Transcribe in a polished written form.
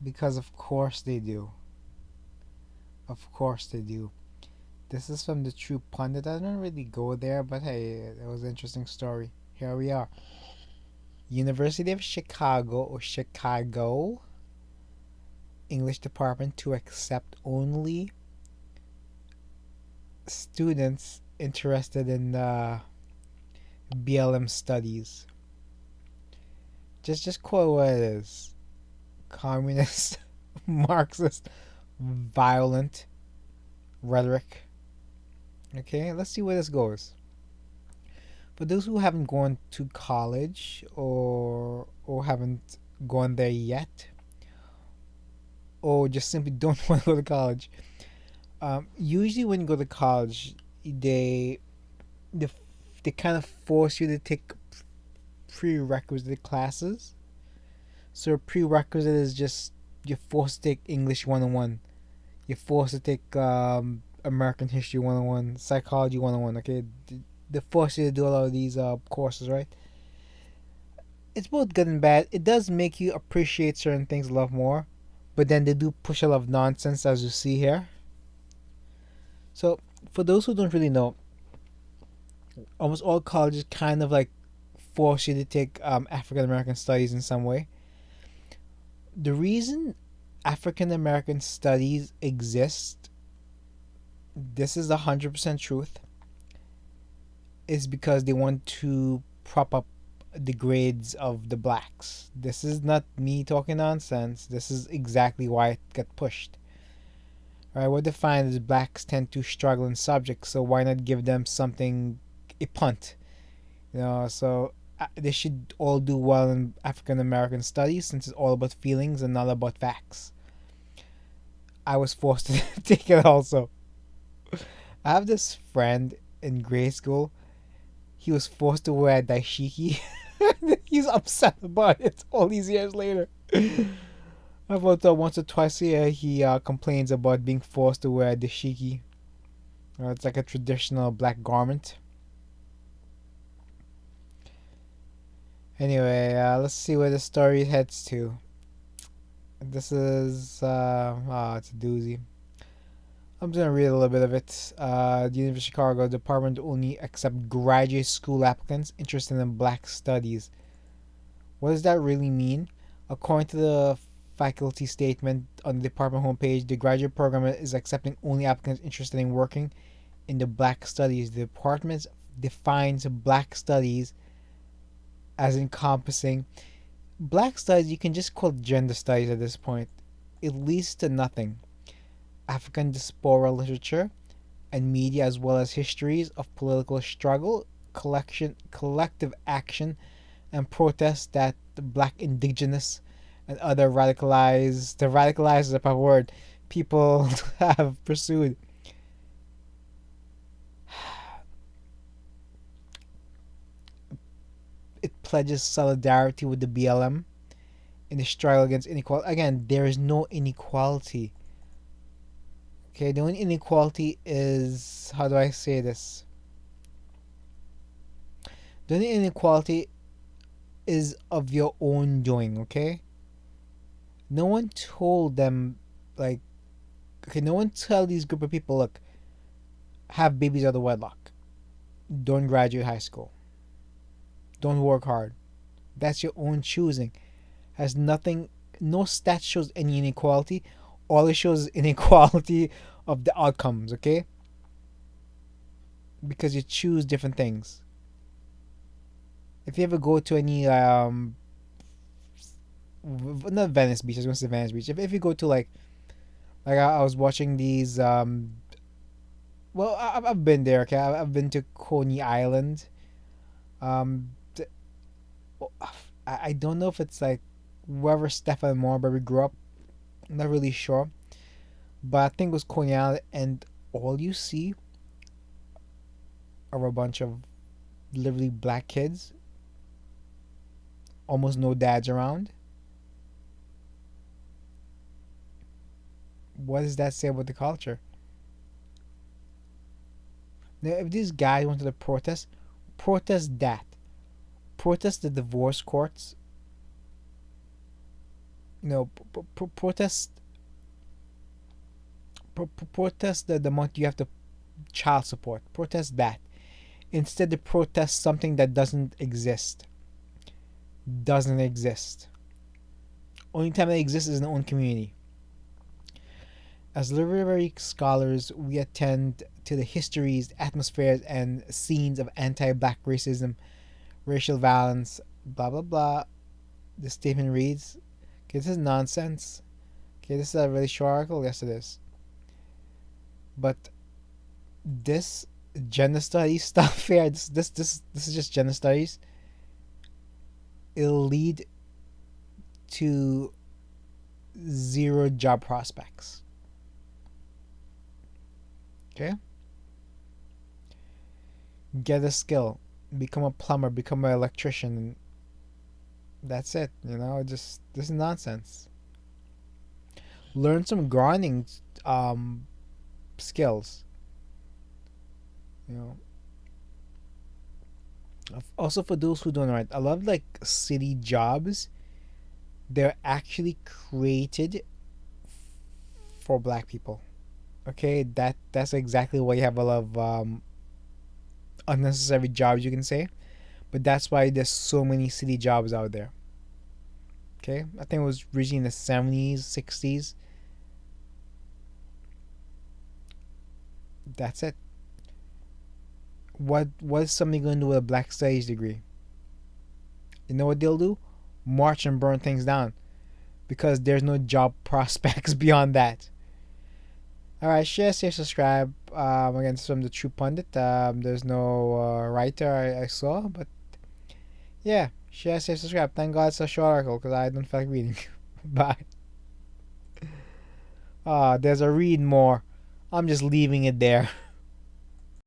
Because of course they do. Of course they do. This is from the True Pundit. I don't really go there, but hey, it was an interesting story. Here we are. University of Chicago or Chicago English department to accept only students interested in BLM studies. Just quote what it is. Communist, Marxist, violent rhetoric. Okay, let's see where this goes. For those who haven't gone to college or haven't gone there yet, or just simply don't want to go to college, usually when you go to college, they they kind of force you to take prerequisite classes. So a prerequisite is just you're forced to take English 101. You're forced to take American History 101, Psychology 101. Okay, they force you to do a lot of these courses, right? It's both good and bad. It does make you appreciate certain things a lot more, but then they do push a lot of nonsense, as you see here. So for those who don't really know, almost all colleges kind of like force you to take African American studies in some way. The reason African American studies exist, this is 100% truth, is because they want to prop up the grades of the blacks. This is not me talking nonsense. This is exactly why it got pushed. Right? What they find is blacks tend to struggle in subjects, so why not give them something a punt? So they should all do well in African American studies since it's all about feelings and not about facts. I was forced to take it also. I have this friend in grade school. He was forced to wear dashiki. He's upset about it all these years later. About once or twice a year, he complains about being forced to wear dashiki. It's like a traditional black garment. Anyway, let's see where the story heads to. This is it's a doozy. I'm just gonna read a little bit of it. The University of Chicago department only accept graduate school applicants interested in black studies. What does that really mean? According to the faculty statement on the department homepage, the graduate program is accepting only applicants interested in working in the black studies. The department defines black studies as encompassing black studies. You can just call it gender studies at this point. It leads to nothing. African diaspora literature and media, as well as histories of political struggle, collective action, and protests that the black, indigenous, and other radicalized is a proper word, people have pursued. It pledges solidarity with the BLM in the struggle against inequality. Again, there is no inequality. Okay, the only inequality is, how do I say this? The only inequality is of your own doing, okay? No one told them, like, okay, no one tell these group of people, look, have babies out of wedlock. Don't graduate high school. Don't work hard. That's your own choosing. Has nothing, no stat shows any inequality. All it shows is inequality of the outcomes, okay? Because you choose different things. If you ever go to any not Venice Beach, I was going to say Venice Beach. If you go to I was watching these well, I've been there. Okay, I've been to Coney Island. Um, I don't know if it's like wherever Stefan Marbury grew up. I'm not really sure, but I think it was Coney Island, and all you see are a bunch of literally black kids. Almost no dads around. What does that say about the culture? Now, if these guys wanted to protest, protest that. Protest the divorce courts. protest protest the month you have to child support. Protest that instead of protest something that doesn't exist. Doesn't exist. Only time it exists is in the own community. As literary scholars, we attend to the histories, atmospheres, and scenes of anti-black racism, racial violence, blah blah blah. The statement reads, okay, this is nonsense. Okay, this is a really short article. Yes, it is. But this gender studies stuff here, this is just gender studies. It'll lead to zero job prospects. Okay? Get a skill. Become a plumber, become an electrician, and that's it. Just this is nonsense. Learn some grinding skills. You know. Also for those who don't know, right, I love like city jobs. They're actually created for black people. Okay, that's exactly why you have a lot of unnecessary jobs, you can say, but that's why there's so many city jobs out there. Okay, I think it was originally in the 70s, 60s. That's it. What is somebody going to do with a black studies degree? You know what they'll do? March and burn things down, because there's no job prospects beyond that. All right, share, say, subscribe. Again, this is from the True Pundit. There's no writer I saw, but yeah, share, say, subscribe. Thank God it's a short article because I don't feel like reading. Bye. There's a read more. I'm just leaving it there.